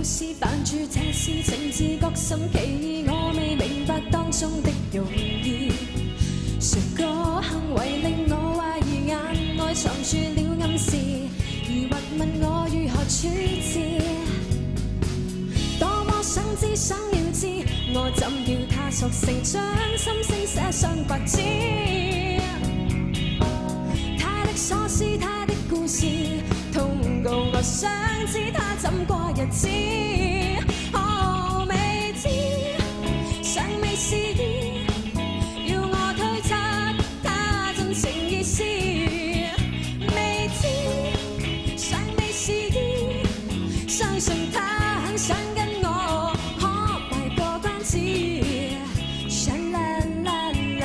是犯住這事情，自覺心奇異，我未明白當中的用意。誰個行為令我懷疑眼內藏住了暗示，疑惑問我如何處置，多麼想知想要知，我怎要他索性將心聲寫上白紙。他的鎖匙，他的故事，通告我想知他怎過日子。哦，未知，尚未示意，要我推測他真情意思。未知，尚未示意，相信他很想跟我可埋過關子。沙啦啦啦，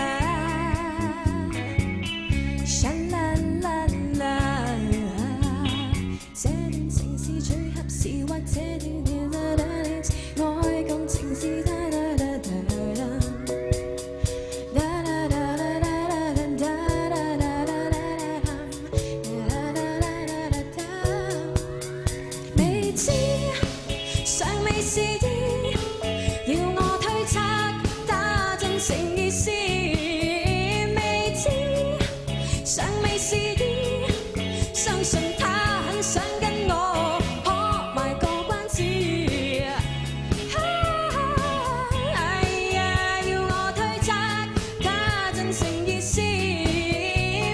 沙啦啦啦，這段情是最合時，或這段愛共情是哒哒哒哒哒。未知，尚未示意，要我推測他真情意思。未知，尚未示意，相信他很想跟我可埋過關子。哎呀，要我推測他真情意思。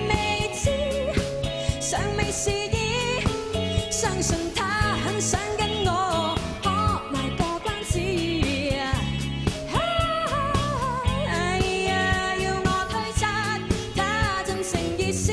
未知，尚未示意，相信他很想跟我可埋過關子。哎呀，要我推測他真情意思。